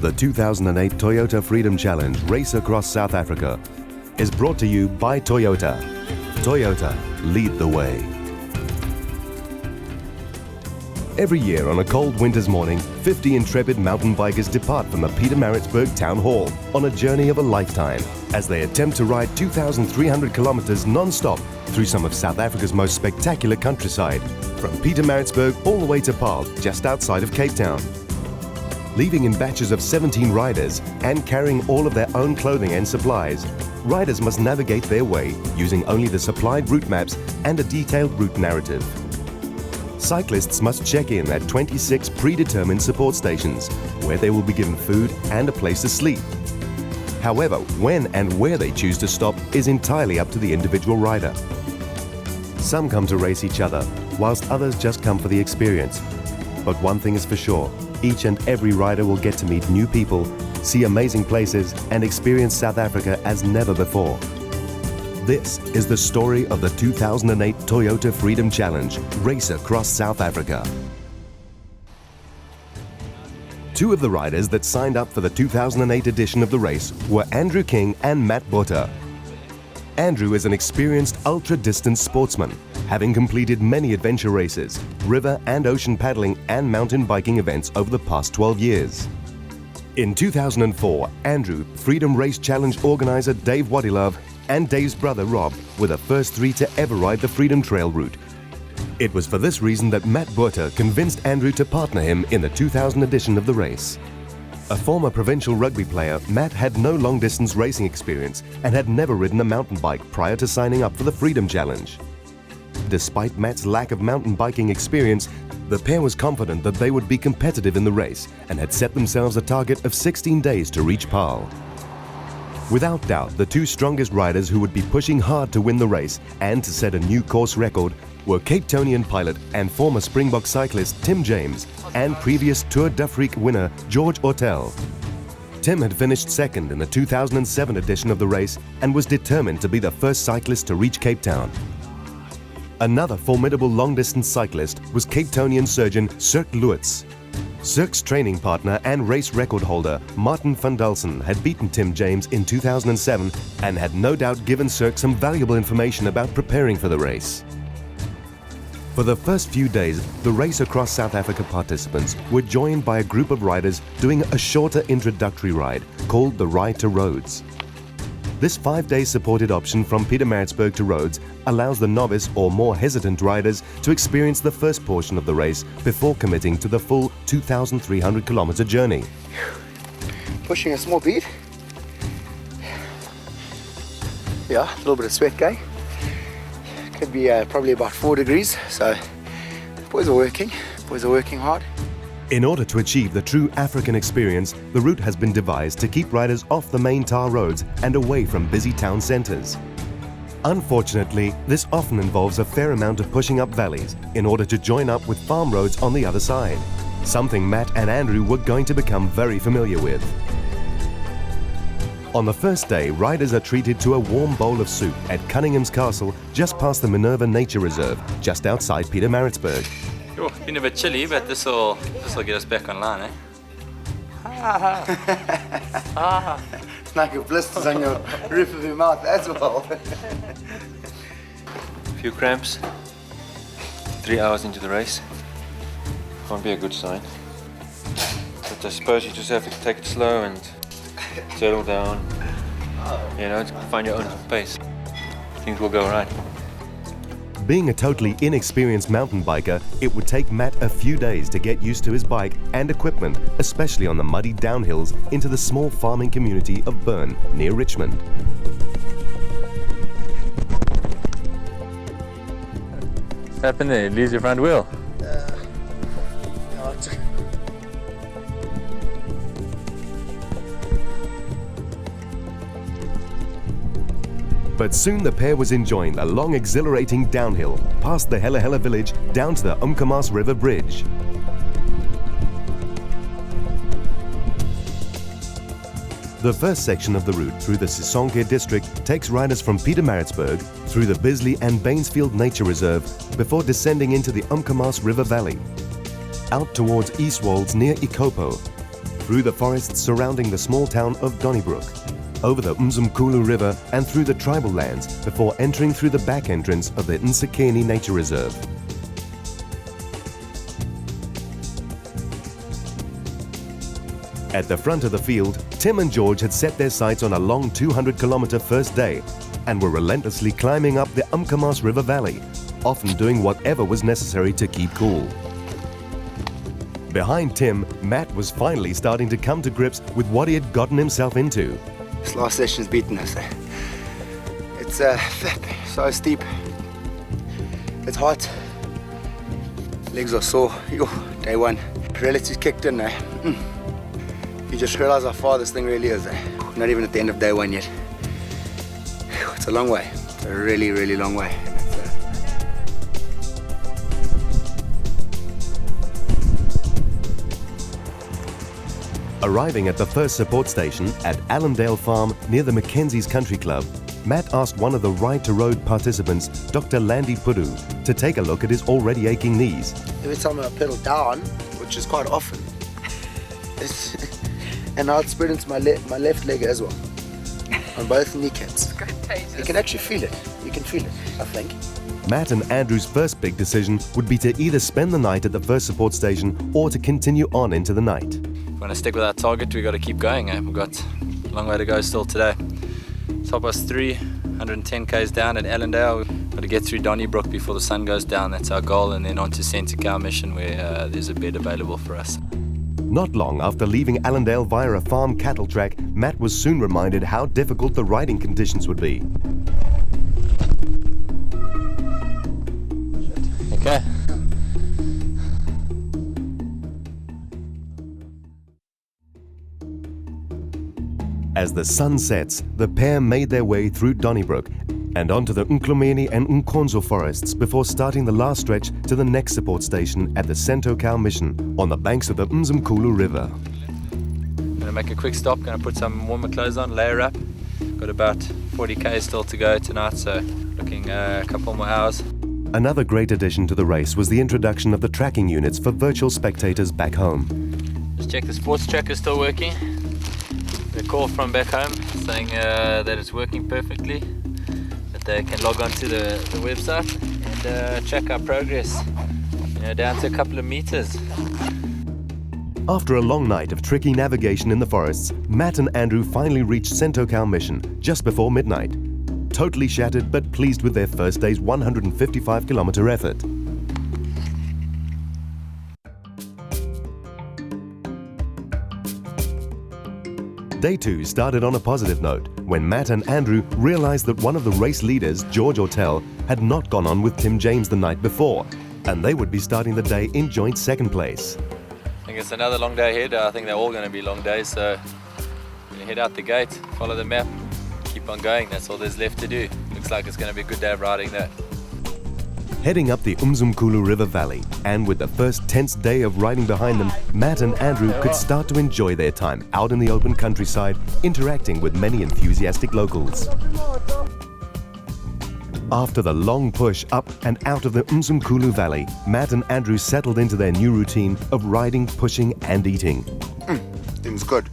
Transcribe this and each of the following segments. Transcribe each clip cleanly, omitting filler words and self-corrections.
The 2008 Toyota Freedom Challenge Race Across South Africa is brought to you by Toyota. Toyota, lead the way. Every year on a cold winter's morning, 50 intrepid mountain bikers depart from the Pietermaritzburg Town Hall on a journey of a lifetime as they attempt to ride 2,300 kilometers non-stop through some of South Africa's most spectacular countryside, from Pietermaritzburg all the way to Paarl, just outside of Cape Town. Leaving in batches of 17 riders and carrying all of their own clothing and supplies, riders must navigate their way using only the supplied route maps and a detailed route narrative. Cyclists must check in at 26 predetermined support stations where they will be given food and a place to sleep. However, when and where they choose to stop is entirely up to the individual rider. Some come to race each other, whilst others just come for the experience. But one thing is for sure, each and every rider will get to meet new people, see amazing places, and experience South Africa as never before. This is the story of the 2008 Toyota Freedom Challenge Race Across South Africa. Two of the riders that signed up for the 2008 edition of the race were Andrew King and Matt Botha. Andrew is an experienced ultra-distance sportsman, having completed many adventure races, river and ocean paddling and mountain biking events over the past 12 years. In 2004, Andrew, Freedom Race Challenge organizer Dave Wadilove, and Dave's brother Rob were the first three to ever ride the Freedom Trail route. It was for this reason that Matt Botha convinced Andrew to partner him in the 2000 edition of the race. A former provincial rugby player, Matt had no long-distance racing experience and had never ridden a mountain bike prior to signing up for the Freedom Challenge. Despite Matt's lack of mountain biking experience, the pair was confident that they would be competitive in the race and had set themselves a target of 16 days to reach Paarl. Without doubt, the two strongest riders who would be pushing hard to win the race and to set a new course record were Cape Townian pilot and former Springbok cyclist Tim James and previous Tour d'Afrique winner George Ortel. Tim had finished second in the 2007 edition of the race and was determined to be the first cyclist to reach Cape Town. Another formidable long-distance cyclist was Cape Townian surgeon Cirque Lewitz. Cirque's training partner and race record holder Martin van Dalsen had beaten Tim James in 2007 and had no doubt given Cirque some valuable information about preparing for the race. For the first few days, the Race Across South Africa participants were joined by a group of riders doing a shorter introductory ride called the Ride to Rhodes. This 5-day supported option from Pietermaritzburg to Rhodes allows the novice or more hesitant riders to experience the first portion of the race before committing to the full 2,300 kilometer journey. Pushing a small beat. Yeah, a little bit of sweat going. Could be probably about 4 degrees, so boys are working hard. In order to achieve the true African experience, the route has been devised to keep riders off the main tar roads and away from busy town centres. Unfortunately, this often involves a fair amount of pushing up valleys in order to join up with farm roads on the other side, something Matt and Andrew were going to become very familiar with. On the first day, riders are treated to a warm bowl of soup at Cunningham's Castle just past the Minerva Nature Reserve, just outside Pietermaritzburg. It's been a bit chilly, but this will get us back online, eh? It's like your blisters on your roof of your mouth as well. A few cramps. 3 hours into the race. Can't be a good sign. But I suppose you just have to take it slow and settle down. You know, find your own pace. Things will go right. Being a totally inexperienced mountain biker, it would take Matt a few days to get used to his bike and equipment, especially on the muddy downhills into the small farming community of Bern, near Richmond. What happened there? You lose your front wheel? But soon the pair was enjoying the long, exhilarating downhill past the Hella Hella village down to the Umkomaas River Bridge. The first section of the route through the Sisonke district takes riders from Pietermaritzburg through the Bisley and Bainsfield Nature Reserve before descending into the Umkomaas River Valley. Out towards Eastwolds near Ikopo, through the forests surrounding the small town of Donnybrook, over the Umzimkhulu River and through the tribal lands before entering through the back entrance of the Nsekeni Nature Reserve. At the front of the field, Tim and George had set their sights on a long 200-kilometer first day and were relentlessly climbing up the Umkamas River Valley, often doing whatever was necessary to keep cool. Behind Tim, Matt was finally starting to come to grips with what he had gotten himself into. This last session's beaten us. It's so steep. It's hot. Legs are sore. Yo, day one. Relatives kicked in. You just realize how far this thing really is. Not even at the end of day one yet. It's a long way. It's a really, really long way. Arriving at the first support station at Allendale Farm near the Mackenzie's Country Club, Matt asked one of the Ride to Road participants, Dr. Landy Pudu, to take a look at his already aching knees. Every time I pedal down, which is quite often, and now it's spread into my left leg as well, on both kneecaps. You can actually feel it. You can feel it, I think. Matt and Andrew's first big decision would be to either spend the night at the first support station or to continue on into the night. If we want to stick with our target, we've got to keep going. We've got a long way to go still today. It's 3:30, 110 k's down at Allendale. We've got to get through Donnybrook before the sun goes down. That's our goal, and then on to Central Mission where there's a bed available for us. Not long after leaving Allendale via a farm cattle track, Matt was soon reminded how difficult the riding conditions would be. Okay. As the sun sets, the pair made their way through Donnybrook and onto the Nklumeni and Nkonzo forests before starting the last stretch to the next support station at the Central Mission on the banks of the Umzimkhulu River. I'm going to make a quick stop, going to put some warmer clothes on, layer up. Got about 40 k's still to go tonight, so looking a couple more hours. Another great addition to the race was the introduction of the tracking units for virtual spectators back home. Just check the sports tracker is still working. A call from back home saying that it's working perfectly, that they can log on to the website and check our progress, down to a couple of meters. After a long night of tricky navigation in the forests, Matt and Andrew finally reached Central Mission just before midnight. Totally shattered but pleased with their first day's 155-kilometer effort. Day 2 started on a positive note when Matt and Andrew realized that one of the race leaders, George Ortel, had not gone on with Tim James the night before, and they would be starting the day in joint second place. I think it's another long day ahead. I think they're all going to be long days, so we're going to head out the gate, follow the map, keep on going. That's all there's left to do. Looks like it's going to be a good day of riding there. Heading up the Umzimkhulu River Valley, and with the first tense day of riding behind them, Matt and Andrew could start to enjoy their time out in the open countryside, interacting with many enthusiastic locals. After the long push up and out of the Umzimkhulu Valley, Matt and Andrew settled into their new routine of riding, pushing and eating. Things good.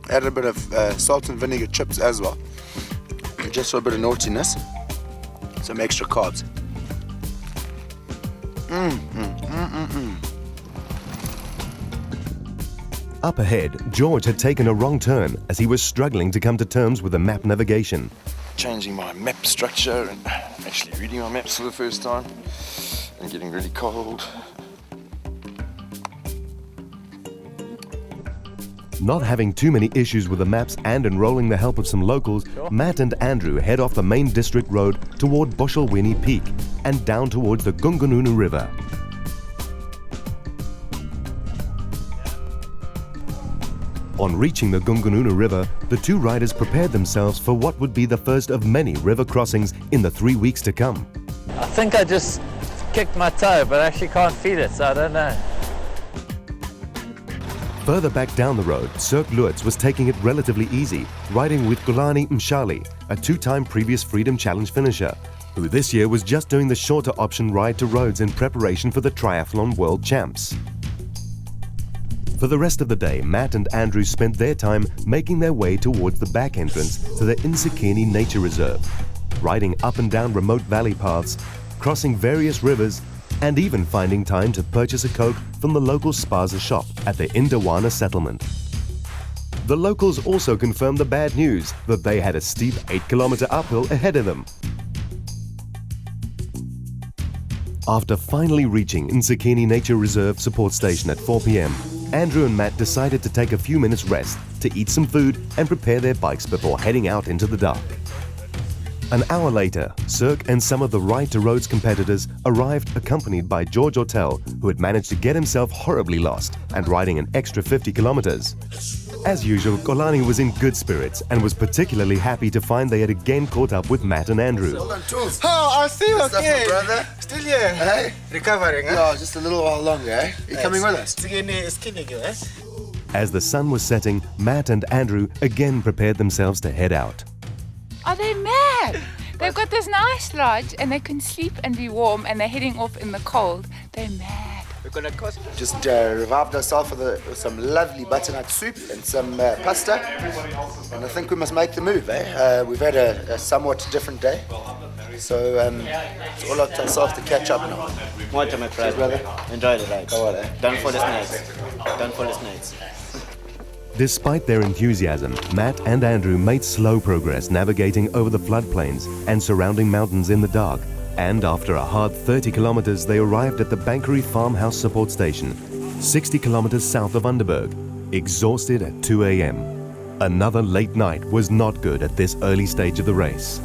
Add a bit of salt and vinegar chips as well, just for a bit of naughtiness. Some extra carbs. Up ahead, George had taken a wrong turn as he was struggling to come to terms with the map navigation. Changing my map structure and actually reading my maps for the first time and getting really cold. Not having too many issues with the maps and enrolling the help of some locals, Matt and Andrew head off the main district road toward Boshelweni Peak and down towards the Gungununu River. On reaching the Gungununu River, the two riders prepared themselves for what would be the first of many river crossings in the 3 weeks to come. I think I just kicked my toe, but I actually can't feel it, so I don't know. Further back down the road, Cirque Lutz was taking it relatively easy, riding with Gulani Mshali, a two-time previous Freedom Challenge finisher, who this year was just doing the shorter option ride to Rhodes in preparation for the Triathlon World Champs. For the rest of the day, Matt and Andrew spent their time making their way towards the back entrance to the Insikeni Nature Reserve, riding up and down remote valley paths, crossing various rivers, and even finding time to purchase a Coke from the local spaza shop at the Indawana settlement. The locals also confirmed the bad news that they had a steep 8-kilometer uphill ahead of them. After finally reaching Insikeni Nature Reserve support station at 4 p.m, Andrew and Matt decided to take a few minutes rest to eat some food and prepare their bikes before heading out into the dark. An hour later, Cirque and some of the Ride to Rhodes competitors arrived accompanied by George Ortel, who had managed to get himself horribly lost and riding an extra 50 kilometers. As usual, Kolani was in good spirits and was particularly happy to find they had again caught up with Matt and Andrew. Tools. Oh, I see you again. Brother. Still here. Hey? Recovering, huh? No, just a little while longer, eh? You coming with us? As the sun was setting, Matt and Andrew again prepared themselves to head out. Are they mad? They've got this nice lodge and they can sleep and be warm and they're heading off in the cold. They're mad. Just revived ourselves with some lovely butternut soup and some pasta. And I think we must make the move, eh? We've had a somewhat different day. So it's all up to ourselves to catch up now. More to my friend, brother. Enjoy the ride. Go on, eh? Done for the snakes. Done for the snakes. Despite their enthusiasm, Matt and Andrew made slow progress navigating over the floodplains and surrounding mountains in the dark. And after a hard 30 kilometers, they arrived at the Bankery Farmhouse support station, 60 kilometers south of Underberg, exhausted at 2 a.m. Another late night was not good at this early stage of the race.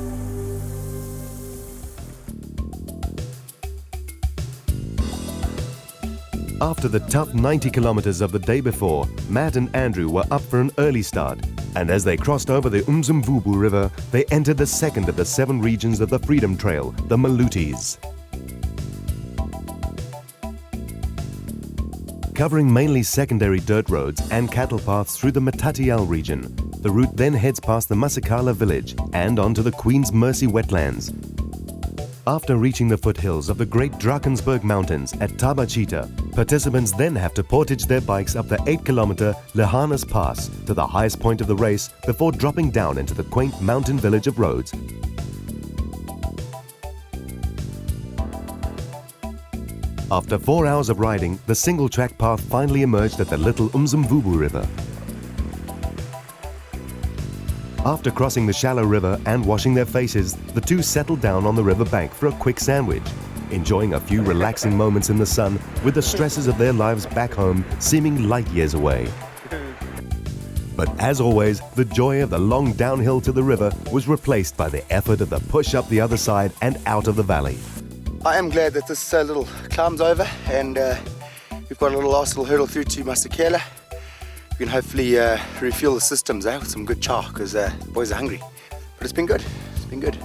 After the tough 90 kilometers of the day before, Matt and Andrew were up for an early start, and as they crossed over the Umzimvubu River, they entered the second of the 7 regions of the Freedom Trail, the Malutis. Covering mainly secondary dirt roads and cattle paths through the Matatial region, the route then heads past the Masakala village and onto the Queen's Mercy wetlands. After reaching the foothills of the Great Drakensberg Mountains at Tabachita, participants then have to portage their bikes up the 8-kilometer Lejana's Pass to the highest point of the race before dropping down into the quaint mountain village of Rhodes. After 4 hours of riding, the single-track path finally emerged at the little Umzimvubu River. After crossing the shallow river and washing their faces, the two settled down on the river bank for a quick sandwich, enjoying a few relaxing moments in the sun with the stresses of their lives back home seeming light years away. But as always, the joy of the long downhill to the river was replaced by the effort of the push up the other side and out of the valley. I am glad that this little climb's over and we've got a last little hurdle through to Masakela. We can hopefully refuel the systems with some good chow because the boys are hungry. But it's been good. It's been good.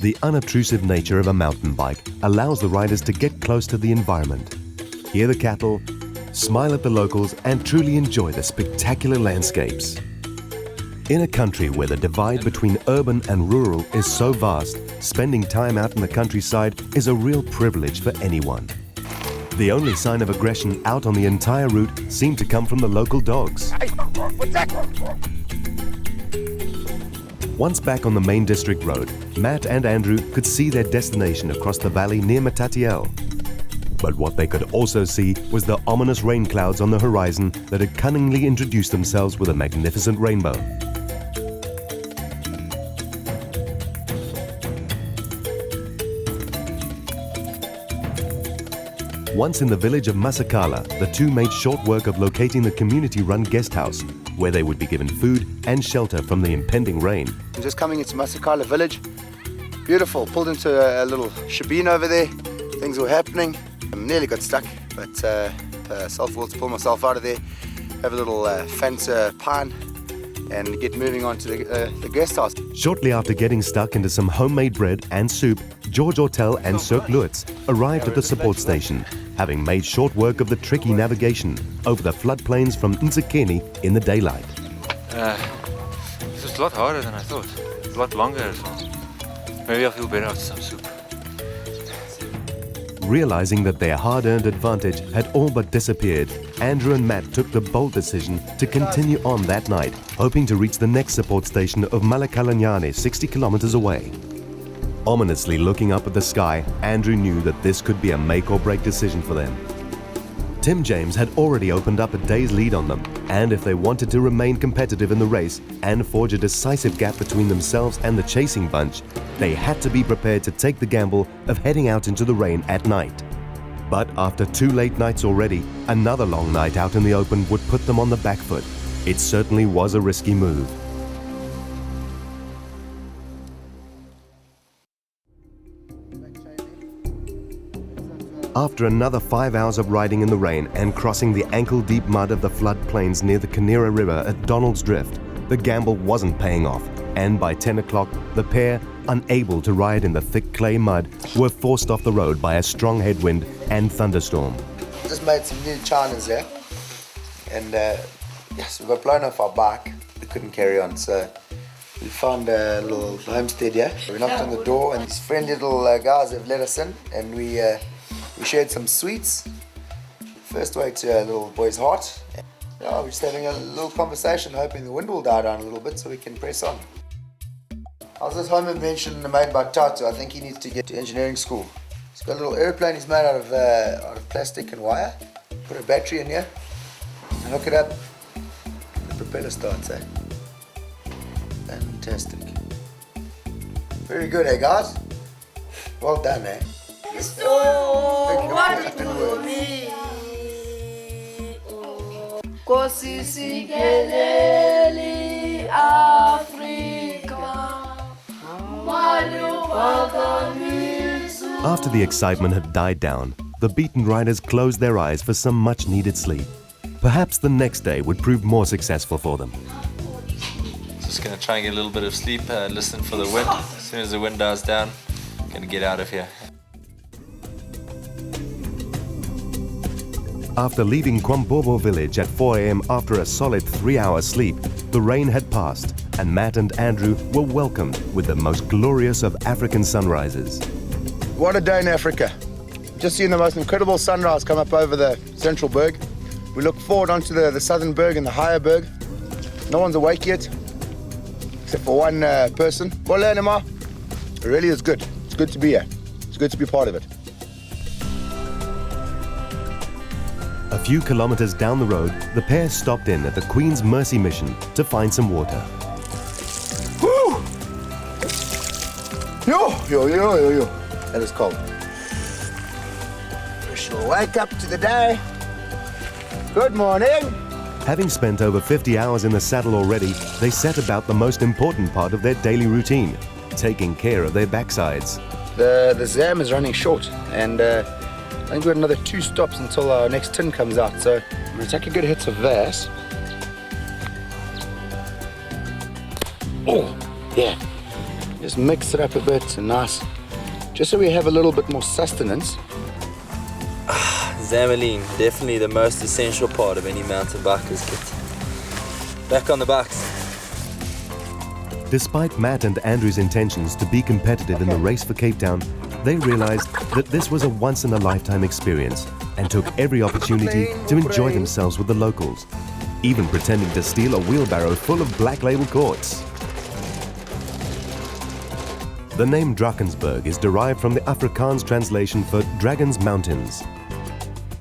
The unobtrusive nature of a mountain bike allows the riders to get close to the environment, hear the cattle, smile at the locals, and truly enjoy the spectacular landscapes. In a country where the divide between urban and rural is so vast, spending time out in the countryside is a real privilege for anyone. The only sign of aggression out on the entire route seemed to come from the local dogs. Once back on the main district road, Matt and Andrew could see their destination across the valley near Matatiel. But what they could also see was the ominous rain clouds on the horizon that had cunningly introduced themselves with a magnificent rainbow. Once in the village of Masakala, the two made short work of locating the community-run guest house, where they would be given food and shelter from the impending rain. I'm just coming into Masakala village. Beautiful. Pulled into a little shebeen over there. Things were happening. I nearly got stuck, but self-willed to pull myself out of there. Have a little Fanta pan and get moving on to the guest house. Shortly after getting stuck into some homemade bread and soup, George Ortel and Cirque Lutz arrived at the support station, having made short work of the tricky navigation over the floodplains from Insikeni in the daylight. This was a lot harder than I thought. A lot longer as well. Maybe I'll feel better after some soup. Realizing that their hard-earned advantage had all but disappeared, Andrew and Matt took the bold decision to continue on that night, hoping to reach the next support station of Lejana, 60 kilometers away. Ominously looking up at the sky, Andrew knew that this could be a make-or-break decision for them. Tim James had already opened up a day's lead on them, and if they wanted to remain competitive in the race and forge a decisive gap between themselves and the chasing bunch, they had to be prepared to take the gamble of heading out into the rain at night. But after 2 late nights already, another long night out in the open would put them on the back foot. It certainly was a risky move. After another 5 hours of riding in the rain and crossing the ankle-deep mud of the floodplains near the Kanira River at Donald's Drift, the gamble wasn't paying off, and by 10 o'clock, the pair, unable to ride in the thick clay mud, were forced off the road by a strong headwind and thunderstorm. Just made some new chinas there, and yes, we got blown off our bike. We couldn't carry on, so we found a little homestead here. We knocked on the door, and these friendly little guys have let us in, and we shared some sweets. First way to a little boy's heart. Yeah, we're just having a little conversation, hoping the wind will die down a little bit so we can press on. How's this home invention made by Tato? I think he needs to get to engineering school. He's got a little airplane he's made out of plastic and wire. Put a battery in here and hook it up. The propeller starts, eh? Fantastic. Very good, eh, guys? Well done, eh? After the excitement had died down, the beaten riders closed their eyes for some much-needed sleep. Perhaps the next day would prove more successful for them. Just going to try and get a little bit of sleep, listen for the wind. As soon as the wind dies down, I'm going to get out of here. After leaving Kwambobo village at 4 a.m. after a solid 3-hour sleep, the rain had passed, and Matt and Andrew were welcomed with the most glorious of African sunrises. What a day in Africa. Just seen the most incredible sunrise come up over the central berg. We look forward onto the southern berg and the higher berg. No one's awake yet, except for one person. Lejana, it really is good. It's good to be here. It's good to be part of it. A few kilometers down the road, the pair stopped in at the Queen's Mercy Mission to find some water. Woo! Yo. That is cold. We shall wake up to the day. Good morning. Having spent over 50 hours in the saddle already, they set about the most important part of their daily routine, taking care of their backsides. The Zam is running short, and I think we've got another 2 stops until our next tin comes out, so I'm going to take a good hit of that. Oh, yeah. Just mix it up a bit and nice, just so we have a little bit more sustenance. Zamaline, definitely the most essential part of any mountain biker's kit. Back on the bikes. Despite Matt and Andrew's intentions to be competitive in the race for Cape Town, they realized that this was a once-in-a-lifetime experience and took every opportunity to enjoy themselves with the locals, even pretending to steal a wheelbarrow full of black label quartz. The name Drakensberg is derived from the Afrikaans translation for Dragon's Mountains.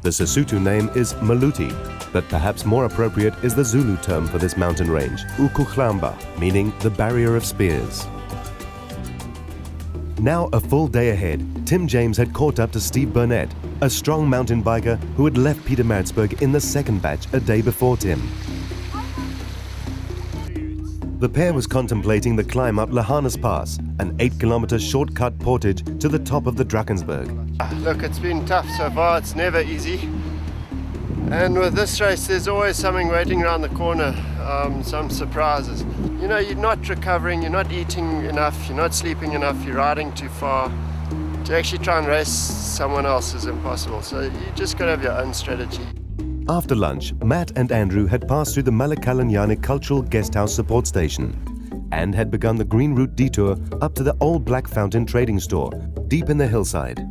The Sesotho name is Maluti, but perhaps more appropriate is the Zulu term for this mountain range, Ukuhlamba, meaning the barrier of spears. Now a full day ahead, Tim James had caught up to Steve Burnett, a strong mountain biker who had left Pietermaritzburg in the second batch a day before Tim. The pair was contemplating the climb up Lejana's Pass, an 8-kilometer shortcut portage to the top of the Drakensberg. Look, it's been tough so far. It's never easy. And with this race, there's always something waiting around the corner, some surprises. You know, you're not recovering, you're not eating enough, you're not sleeping enough, you're riding too far. To actually try and race someone else is impossible. So you just got to have your own strategy. After lunch, Matt and Andrew had passed through the Lejana Cultural Guesthouse Support Station and had begun the Green Route detour up to the Old Black Fountain trading store, deep in the hillside.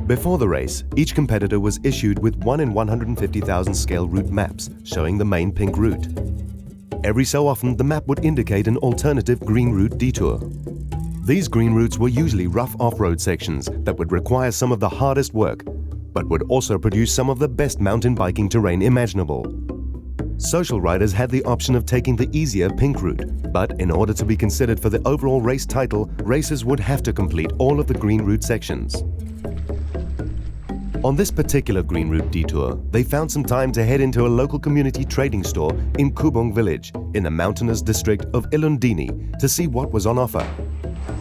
Before the race, each competitor was issued with 1 in 150,000 scale route maps showing the main pink route. Every so often, the map would indicate an alternative green route detour. These green routes were usually rough off-road sections that would require some of the hardest work, but would also produce some of the best mountain biking terrain imaginable. Social riders had the option of taking the easier pink route, but in order to be considered for the overall race title, racers would have to complete all of the green route sections. On this particular green route detour, they found some time to head into a local community trading store in Kubong village in the mountainous district of Ilundini to see what was on offer.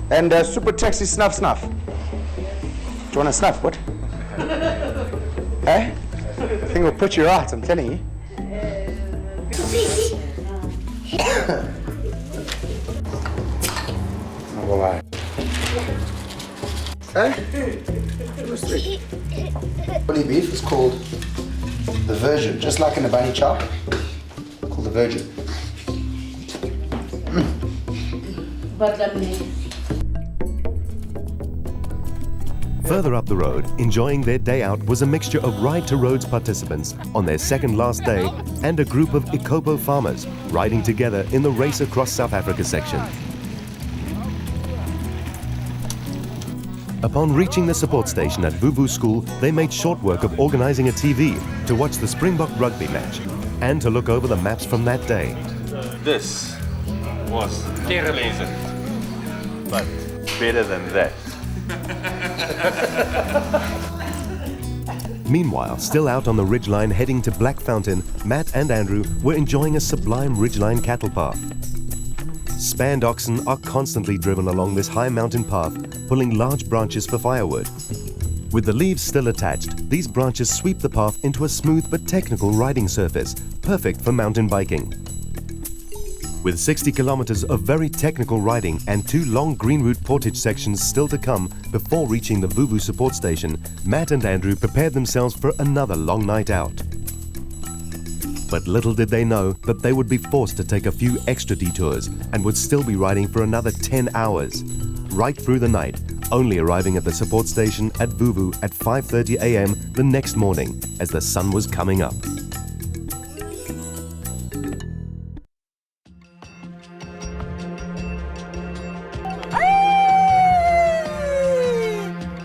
And super taxi snuff snuff. Do you want to snuff? What? Eh? I think we'll put you right, I'm telling you. Oh, wow. Eh? Bully beef is called the Virgin, just like in a bunny chop, called the Virgin. Further up the road, enjoying their day out was a mixture of Ride to Rhodes participants on their second last day and a group of Ikopo farmers riding together in the Race Across South Africa section. Upon reaching the support station at Vuvu School, they made short work of organizing a TV to watch the Springbok rugby match and to look over the maps from that day. This was pleasant, but better than that. Meanwhile, still out on the ridgeline heading to Black Fountain, Matt and Andrew were enjoying a sublime ridgeline cattle path. Spanned oxen are constantly driven along this high mountain path, pulling large branches for firewood. With the leaves still attached, these branches sweep the path into a smooth but technical riding surface, perfect for mountain biking. With 60 kilometers of very technical riding and 2 long green route portage sections still to come before reaching the Vuvu support station, Matt and Andrew prepared themselves for another long night out. But little did they know that they would be forced to take a few extra detours and would still be riding for another 10 hours, right through the night, only arriving at the support station at Vuvu at 5:30 a.m. the next morning as the sun was coming up.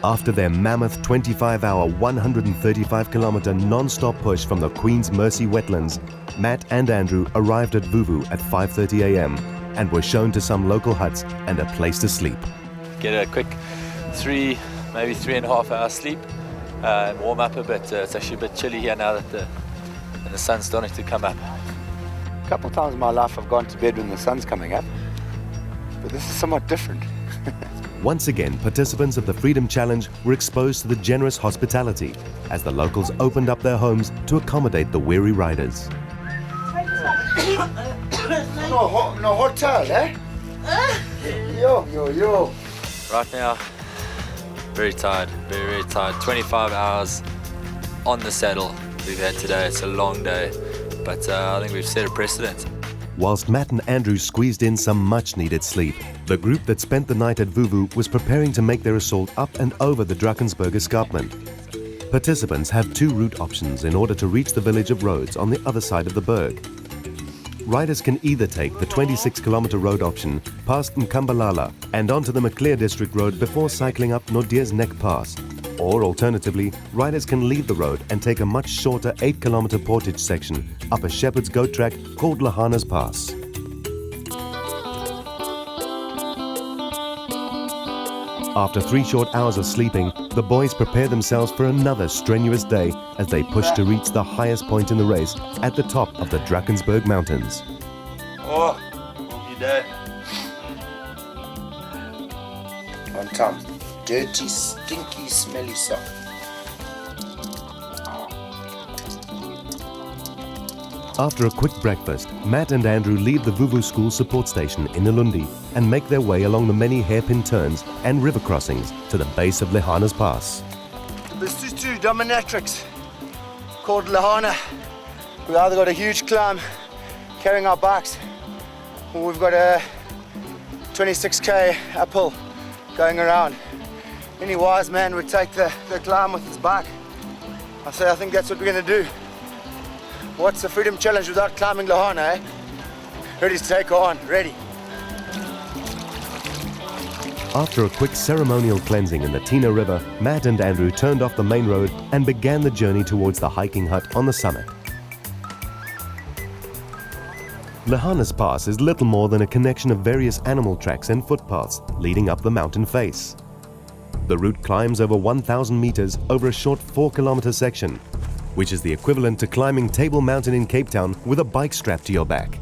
After their mammoth 25-hour, 135-kilometer non-stop push from the Queen's Mercy wetlands, Matt and Andrew arrived at Vuvu at 5:30 a.m. and were shown to some local huts and a place to sleep. Get a quick 3, maybe 3.5 hours sleep and warm up a bit. It's actually a bit chilly here now that the sun's starting to come up. A couple of times in my life I've gone to bed when the sun's coming up, but this is somewhat different. Once again, participants of the Freedom Challenge were exposed to the generous hospitality as the locals opened up their homes to accommodate the weary riders. No hotel, eh? Yo. Right now, very tired, very tired. 25 hours on the saddle we've had today. It's a long day, but I think we've set a precedent. Whilst Matt and Andrew squeezed in some much-needed sleep, the group that spent the night at Vuvu was preparing to make their assault up and over the Drakensberg escarpment. Participants have 2 route options in order to reach the village of Rhodes on the other side of the berg. Riders can either take the 26-kilometer road option past Mkambalala and onto the Maclear District Road before cycling up Nordeer's Neck Pass, or alternatively, riders can leave the road and take a much shorter 8-kilometer portage section up a shepherd's goat track called Lejana's Pass. After 3 short hours of sleeping, the boys prepare themselves for another strenuous day as they push to reach the highest point in the race at the top of the Drakensberg Mountains. Oh, you dead. On Tom. Dirty, stinky, smelly sock. After a quick breakfast, Matt and Andrew leave the Vuvu School support station in Ilundi and make their way along the many hairpin turns and river crossings to the base of Lejana's Pass. There's 2 dominatrix called Lejana. We either got a huge climb carrying our bikes, or we've got a 26k uphill going around. any wise man would take the climb with his bike. I think that's what we're going to do. What's the Freedom Challenge without climbing Lejana, eh? Ready to take her on, ready. After a quick ceremonial cleansing in the Tina River, Matt and Andrew turned off the main road and began the journey towards the hiking hut on the summit. Lejana's Pass is little more than a connection of various animal tracks and footpaths leading up the mountain face. The route climbs over 1,000 meters over a short 4-kilometer section, which is the equivalent to climbing Table Mountain in Cape Town with a bike strapped to your back.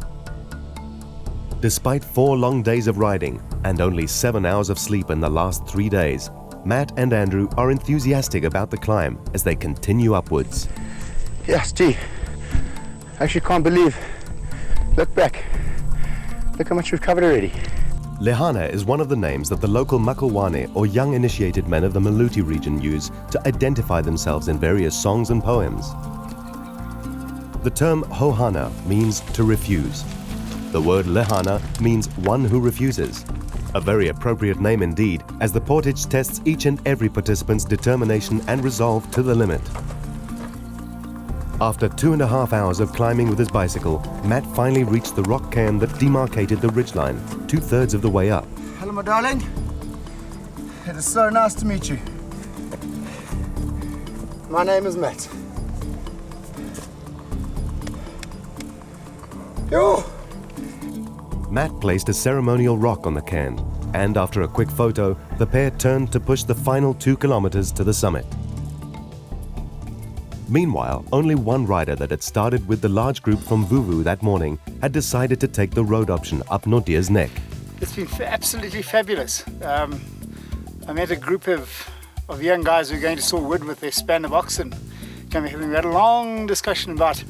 Despite 4 long days of riding and only 7 hours of sleep in the last 3 days, Matt and Andrew are enthusiastic about the climb as they continue upwards. Yes, gee. I actually can't believe. Look back. Look how much we've covered already. Lejana is one of the names that the local Makalwane or young initiated men of the Maluti region use to identify themselves in various songs and poems. The term Hohana means to refuse. The word Lejana means one who refuses. A very appropriate name indeed, as the portage tests each and every participant's determination and resolve to the limit. After 2.5 hours of climbing with his bicycle, Matt finally reached the rock cairn that demarcated the ridgeline, 2/3 of the way up. Hello, my darling. It is so nice to meet you. My name is Matt. Yo! Matt placed a ceremonial rock on the cairn, and after a quick photo, the pair turned to push the final 2 kilometers to the summit. Meanwhile, only one rider that had started with the large group from Vuvu that morning had decided to take the road option up Nordea's Neck. It's been absolutely fabulous. I met a group of young guys who were going to saw wood with their span of oxen. We had a long discussion about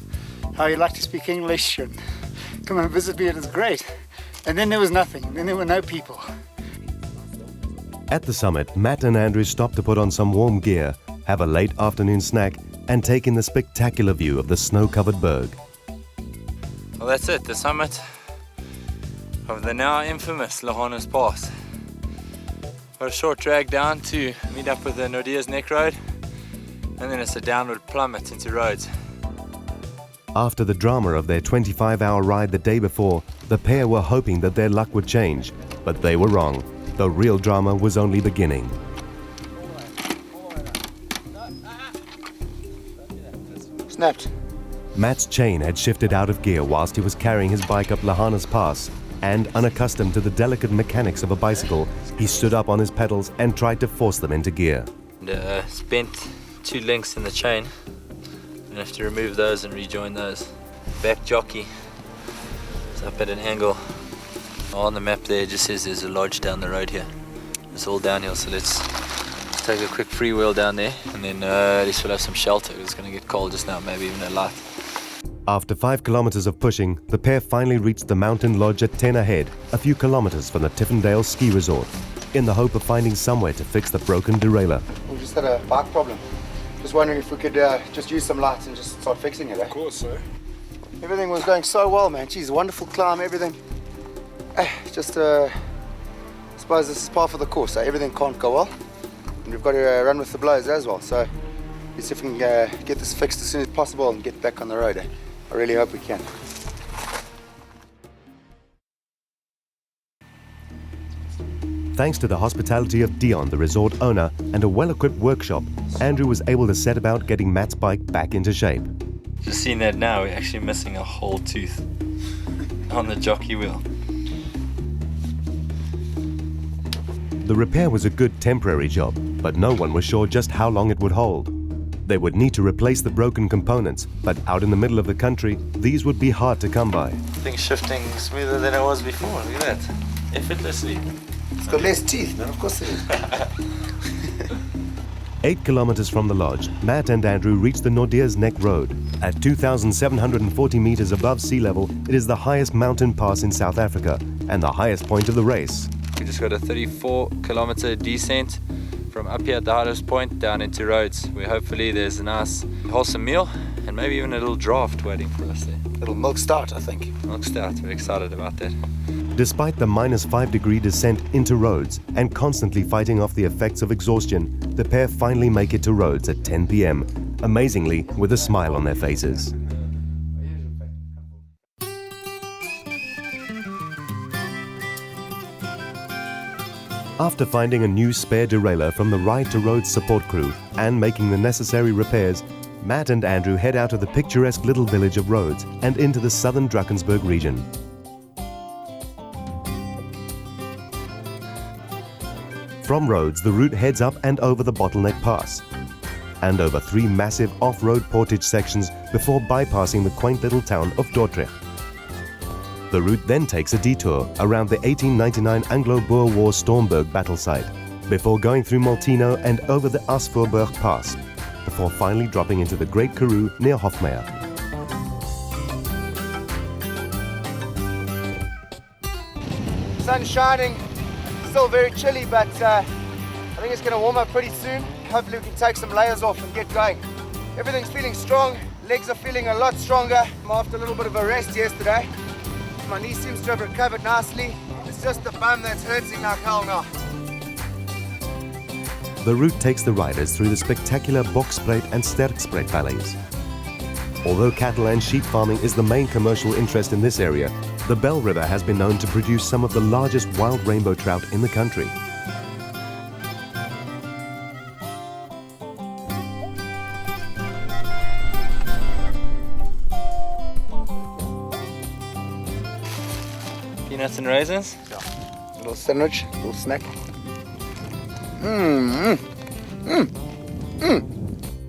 how you like to speak English and come and visit me, it is great. And then there was nothing, then there were no people. At the summit, Matt and Andrew stopped to put on some warm gear, have a late afternoon snack, and take in the spectacular view of the snow-covered berg. Well, that's it, the summit of the now infamous Lejana's Pass. Got a short drag down to meet up with the Nordea's Neck Road, and then it's a downward plummet into Rhodes. After the drama of their 25-hour ride the day before, the pair were hoping that their luck would change, but they were wrong. The real drama was only beginning. Snapped. Matt's chain had shifted out of gear whilst he was carrying his bike up Lejana's Pass, and unaccustomed to the delicate mechanics of a bicycle, he stood up on his pedals and tried to force them into gear. And spent 2 links in the chain. I have to remove those and rejoin those. Back jockey is up at an angle. On the map there it just says there's a lodge down the road here. It's all downhill, so let's take a quick freewheel down there and then at least we'll have some shelter. It's going to get cold just now, maybe even a light. After 5 kilometers of pushing, the pair finally reached the mountain lodge at Tena Head, a few kilometers from the Tiffindale ski resort, in the hope of finding somewhere to fix the broken derailleur. We just had a bike problem. Just wondering if we could just use some lights and just start fixing it, eh? Of course, sir. Everything was going so well, man. Geez, wonderful climb, everything. Just, I suppose this is par for the course, eh? Everything can't go well. And we've got to run with the blows as well. So let's see if we can get this fixed as soon as possible and get back on the road, eh? I really hope we can. Thanks to the hospitality of Dion, the resort owner, and a well-equipped workshop, Andrew was able to set about getting Matt's bike back into shape. Just seeing that now, we're actually missing a whole tooth on the jockey wheel. The repair was a good temporary job, but no one was sure just how long it would hold. They would need to replace the broken components, but out in the middle of the country, these would be hard to come by. Things shifting smoother than it was before, look at that, effortlessly. It's got less teeth, man, of course it is. 8 kilometers from the lodge, Matt and Andrew reached the Nordea's Neck Road. At 2,740 meters above sea level, it is the highest mountain pass in South Africa and the highest point of the race. We just got a 34-kilometer descent from up here at the hardest point down into Rhodes, where hopefully there's a nice wholesome meal and maybe even a little draft waiting for us there. Little milk stout, I think. Milk stout, we're excited about that. Despite the -5-degree descent into Rhodes and constantly fighting off the effects of exhaustion, the pair finally make it to Rhodes at 10 p.m, amazingly with a smile on their faces. After finding a new spare derailleur from the Ride to Rhodes support crew and making the necessary repairs, Matt and Andrew head out of the picturesque little village of Rhodes and into the southern Drakensberg region. From Rhodes, the route heads up and over the Bottleneck Pass and over 3 massive off-road portage sections before bypassing the quaint little town of Dordrecht. The route then takes a detour around the 1899 Anglo-Boer War Stormberg battle site, before going through Maltino and over the Asvoorburg Pass, before finally dropping into the Great Karoo near Hofmeyer. Sun's shining, still very chilly, but I think it's going to warm up pretty soon. Hopefully we can take some layers off and get going. Everything's feeling strong, legs are feeling a lot stronger. I'm after a little bit of a rest yesterday. My knee seems to have recovered nicely. It's just the bum that's hurting like hell now. The route takes the riders through the spectacular Boksspruit and Sterksspruit valleys. Although cattle and sheep farming is the main commercial interest in this area, the Bell River has been known to produce some of the largest wild rainbow trout in the country. Peanuts and raisins? A little sandwich, a little snack.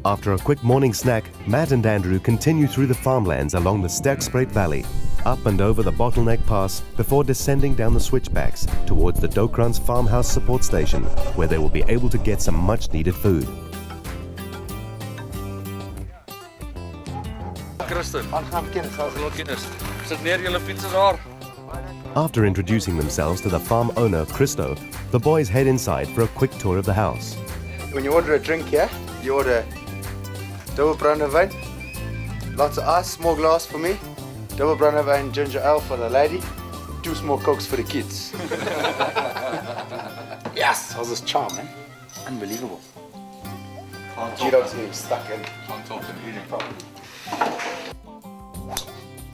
After a quick morning snack, Matt and Andrew continue through the farmlands along the Sterksspruit Valley, up and over the Bottleneck Pass, before descending down the switchbacks towards the Dokrans farmhouse support station, where they will be able to get some much-needed food. After introducing themselves to the farm owner, Christo, the boys head inside for a quick tour of the house. When you order a drink here, you order double brandewijn, lots of ice, small glass for me, double brandewijn ginger ale for the lady, 2 small cokes for the kids. Yes, how's this charm, man? Unbelievable. G-Dog's getting stuck in. Can't talk and eating properly.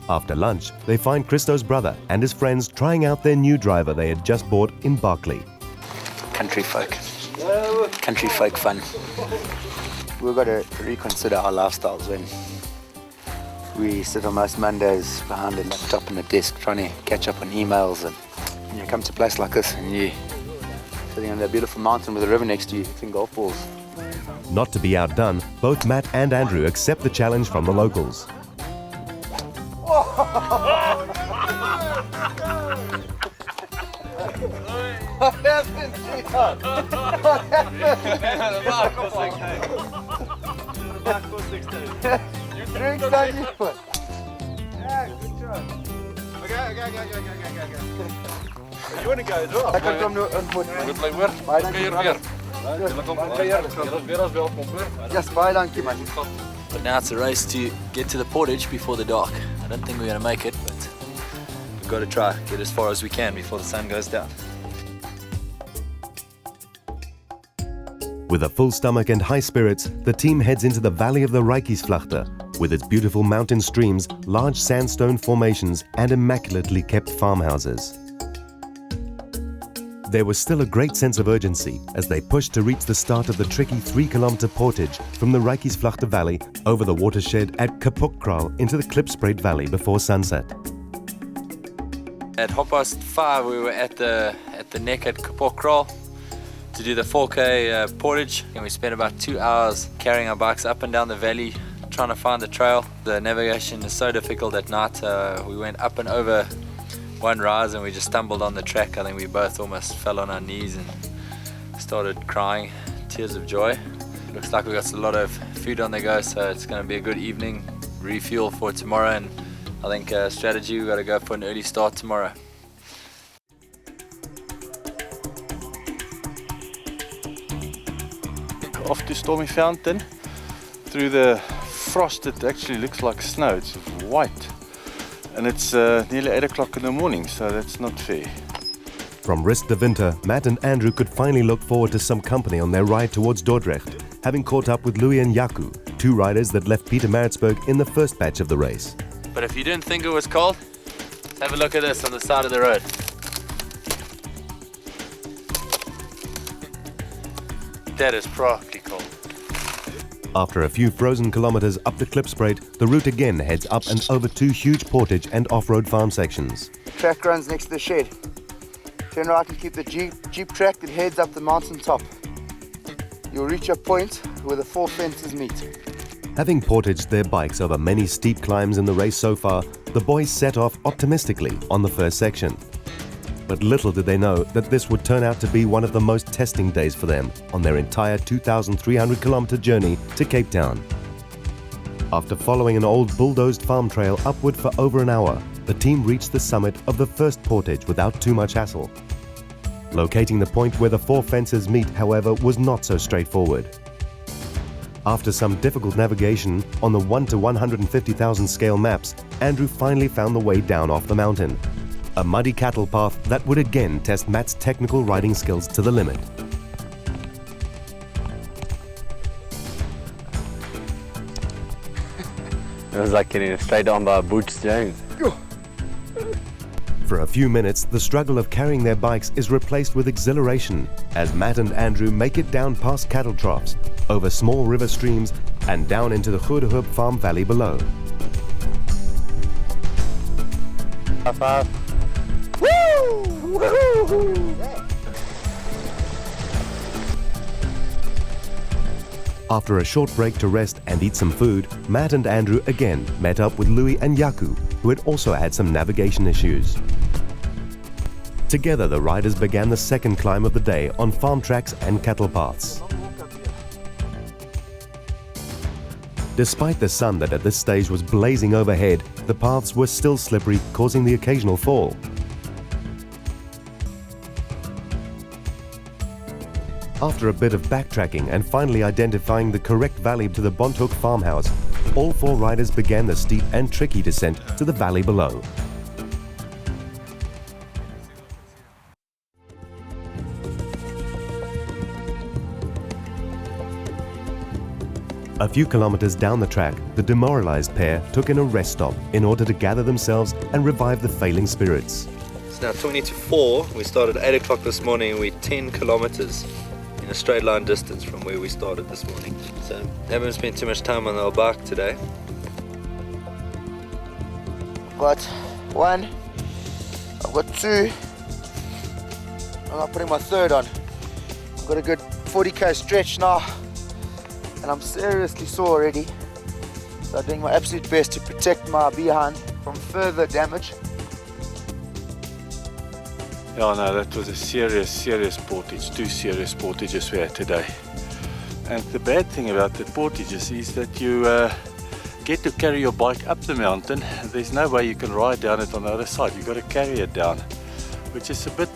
After lunch, they find Christo's brother and his friends trying out their new driver they had just bought in Barkley. Country folk fun. We've got to reconsider our lifestyles when we sit on most Mondays behind a laptop and a desk trying to catch up on emails, and you come to a place like this and you're sitting on a beautiful mountain with a river next to you hitting golf balls. Not to be outdone, both Matt and Andrew accept the challenge from the locals. What happened, sweetheart? What happened? You drink, don't you? Yeah, good job. Okay. You want to go as well? Ek kan hom nou ontmoet. Goed bly hoor. Baie dankie weer. Yes, baie dankie man. But now it's a race to get to the portage before the dark. I don't think we're going to make it, but we've got to try, get as far as we can before the sun goes down. With a full stomach and high spirits, the team heads into the valley of the Rhodes, with its beautiful mountain streams, large sandstone formations, and immaculately kept farmhouses. There was still a great sense of urgency as they pushed to reach the start of the tricky 3-kilometer portage from the Rhodes Valley over the watershed at Kapokkraal into the Klipspruit Valley before sunset. At 5:30 we were at the neck at Kapokkraal to do the 4K portage, and we spent about 2 hours carrying our bikes up and down the valley trying to find the trail. The navigation is so difficult at night. We went up and over one rise and we just stumbled on the track. I think we both almost fell on our knees and started crying, tears of joy. Looks like we got a lot of food on the go, so it's going to be a good evening, refuel for tomorrow, and I think strategy, we've got to go for an early start tomorrow. off to Stormy Fountain. Through the frost, it actually looks like snow. It's white. And it's nearly 8 o'clock in the morning, so that's not fair. From Rist de Winter, Matt and Andrew could finally look forward to some company on their ride towards Dordrecht, having caught up with Louis and Jaco, two riders that left Pietermaritzburg in the first batch of the race. But if you didn't think it was cold, let's have a look at this on the side of the road. That is properly cold. After a few frozen kilometers up the Klipspruit, the route again heads up and over two huge portage and off-road farm sections. Track runs next to the shed. Turn right and keep the jeep track that heads up the mountain top. You'll reach a point where the four fences meet. Having portaged their bikes over many steep climbs in the race so far, the boys set off optimistically on the first section. But little did they know that this would turn out to be one of the most testing days for them on their entire 2,300 kilometer journey to Cape Town. After following an old bulldozed farm trail upward for over an hour, the team reached the summit of the first portage without too much hassle. Locating the point where the four fences meet, however, was not so straightforward. After some difficult navigation on the 1 to 150,000 scale maps, Andrew finally found the way down off the mountain. A muddy cattle path that would again test Matt's technical riding skills to the limit. It was like getting straight on by Boots Jones. For a few minutes, the struggle of carrying their bikes is replaced with exhilaration as Matt and Andrew make it down past cattle troughs, over small river streams and down into the Goedehoop farm valley below. High five. After a short break to rest and eat some food, Matt and Andrew again met up with Louis and Jaco, who had also had some navigation issues. Together, the riders began the second climb of the day on farm tracks and cattle paths. Despite the sun that at this stage was blazing overhead, the paths were still slippery, causing the occasional fall. After a bit of backtracking and finally identifying the correct valley to the Bonthoek farmhouse, all four riders began the steep and tricky descent to the valley below. A few kilometers down the track, the demoralized pair took in a rest stop in order to gather themselves and revive the failing spirits. It's now 20 to 4. We started at 8 o'clock this morning and we're 10 kilometers in a straight line distance from where we started this morning. So haven't spent too much time on our bike today. I've got one, I've got two, I'm not putting my third on. I've got a good 40k stretch now, and I'm seriously sore already. So I'm doing my absolute best to protect my behind from further damage. Yeah, no, that was a serious portage. Two serious portages we had today. And the bad thing about the portages is that you get to carry your bike up the mountain. There's no way you can ride down it on the other side. You've got to carry it down, which is a bit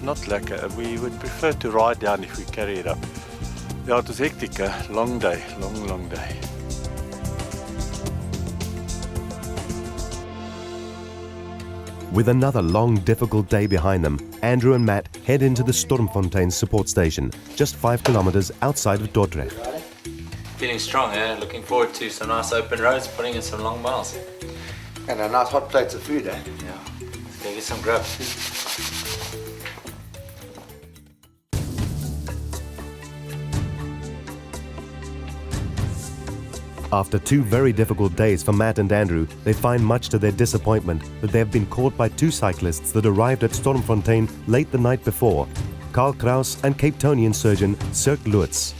not lekker. We would prefer to ride down if we carry it up. Yeah, it was hectic, long day, long day. With another long, difficult day behind them, Andrew and Matt head into the Stormfontein support station, just 5 kilometers outside of Dordrecht. Feeling strong, eh? Looking forward to some nice open roads, putting in some long miles. And a nice hot plates of food, eh? Yeah, let's go get some grub. After 2 very difficult days for Matt and Andrew, they find much to their disappointment that they have been caught by 2 cyclists that arrived at Stormfontein late the night before, Karl Kraus and Cape Townian surgeon Sirk Lutz.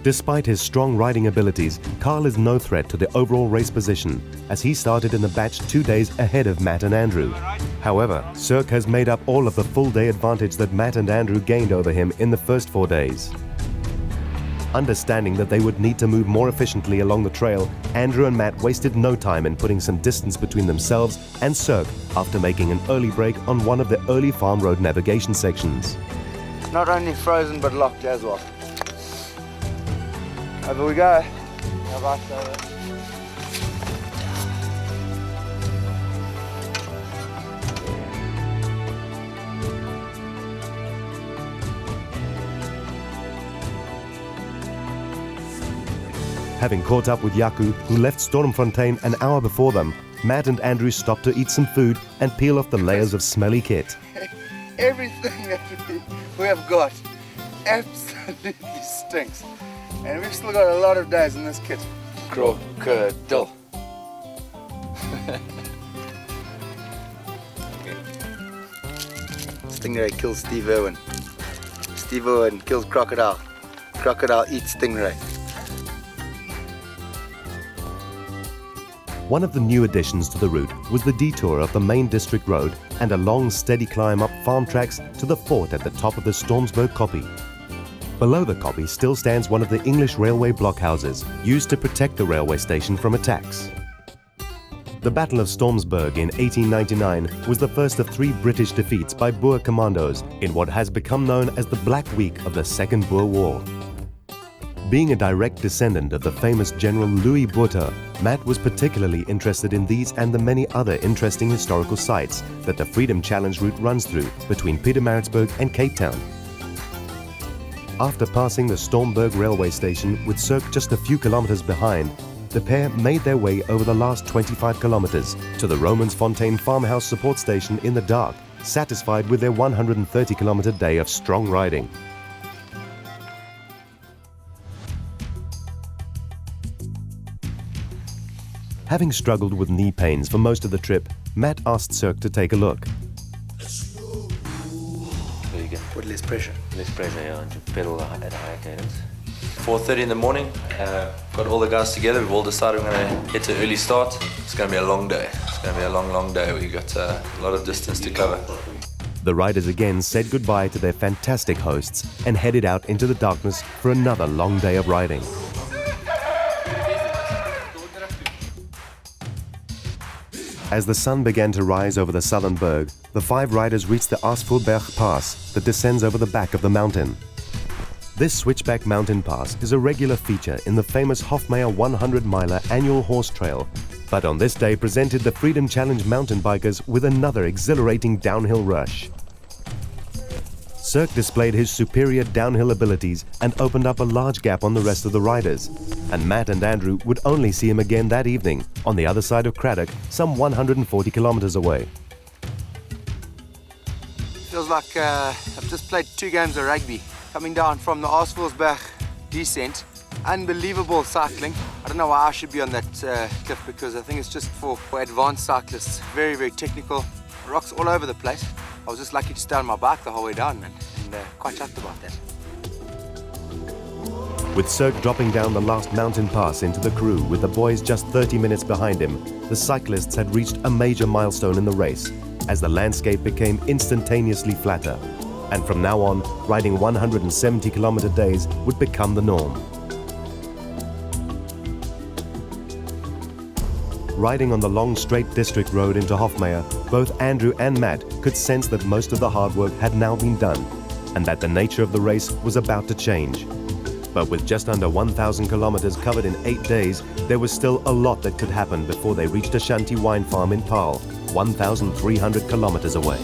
Despite his strong riding abilities, Karl is no threat to the overall race position, as he started in the batch 2 days ahead of Matt and Andrew. However, Sirk has made up all of the full day advantage that Matt and Andrew gained over him in the first 4 days. Understanding that they would need to move more efficiently along the trail, Andrew and Matt wasted no time in putting some distance between themselves and Sirk after making an early break on one of the early farm road navigation sections. Not only frozen but locked as well. Over we go. How about that? Having caught up with Jaco, who left Stormfontein an hour before them, Matt and Andrew stopped to eat some food and peel off the layers of smelly kit. Everything that we have got absolutely stinks. And we've still got a lot of days in this kit. Crocodile. Stingray kills Steve Irwin. Steve Irwin kills crocodile. Crocodile eats stingray. One of the new additions to the route was the detour of the main district road and a long steady climb up farm tracks to the fort at the top of the Stormsburg Kopje. Below the Kopje still stands one of the English railway blockhouses used to protect the railway station from attacks. The Battle of Stormsburg in 1899 was the first of 3 British defeats by Boer commandos in what has become known as the Black Week of the Second Boer War. Being a direct descendant of the famous General Louis Botha, Matt was particularly interested in these and the many other interesting historical sites that the Freedom Challenge route runs through between Pietermaritzburg and Cape Town. After passing the Stormberg railway station with Cirque just a few kilometers behind, the pair made their way over the last 25 kilometers to the Romansfontein farmhouse support station in the dark, satisfied with their 130-kilometer day of strong riding. Having struggled with knee pains for most of the trip, Matt asked Cirque to take a look. There you go. With less pressure. Less pressure, yeah, and to pedal at a higher cadence. 4:30 in the morning, got all the guys together. We've all decided we're going to hit an early start. It's going to be a long day. It's going to be a long day. We've got a lot of distance to cover. The riders again said goodbye to their fantastic hosts and headed out into the darkness for another long day of riding. As the sun began to rise over the southern berg, the 5 riders reached the Aasvoorberg Pass that descends over the back of the mountain. This switchback mountain pass is a regular feature in the famous Hofmeyer 100-miler annual horse trail, but on this day presented the Freedom Challenge mountain bikers with another exhilarating downhill rush. Cirque displayed his superior downhill abilities and opened up a large gap on the rest of the riders, and Matt and Andrew would only see him again that evening on the other side of Craddock, some 140 kilometers away. Feels like I've just played 2 games of rugby. Coming down from the Aasvoorberg descent, unbelievable cycling. I don't know why I should be on that cliff, because I think it's just for advanced cyclists. Very, very technical. Rocks all over the place. I was just lucky to stay on my bike the whole way down, man, and quite chuffed about that. With Cirque dropping down the last mountain pass into the Karoo with the boys just 30 minutes behind him, the cyclists had reached a major milestone in the race, as the landscape became instantaneously flatter. And from now on, riding 170-kilometer days would become the norm. Riding on the long straight district road into Hofmeyer, both Andrew and Matt could sense that most of the hard work had now been done, and that the nature of the race was about to change. But with just under 1,000 kilometers covered in 8 days, there was still a lot that could happen before they reached Ashanti wine farm in Paarl, 1,300 kilometers away.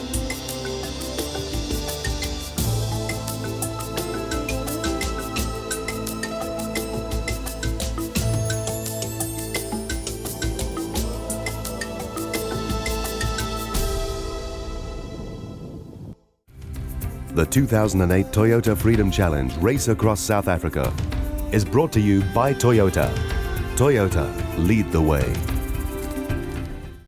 The 2008 Toyota Freedom Challenge Race Across South Africa is brought to you by Toyota. Toyota, lead the way.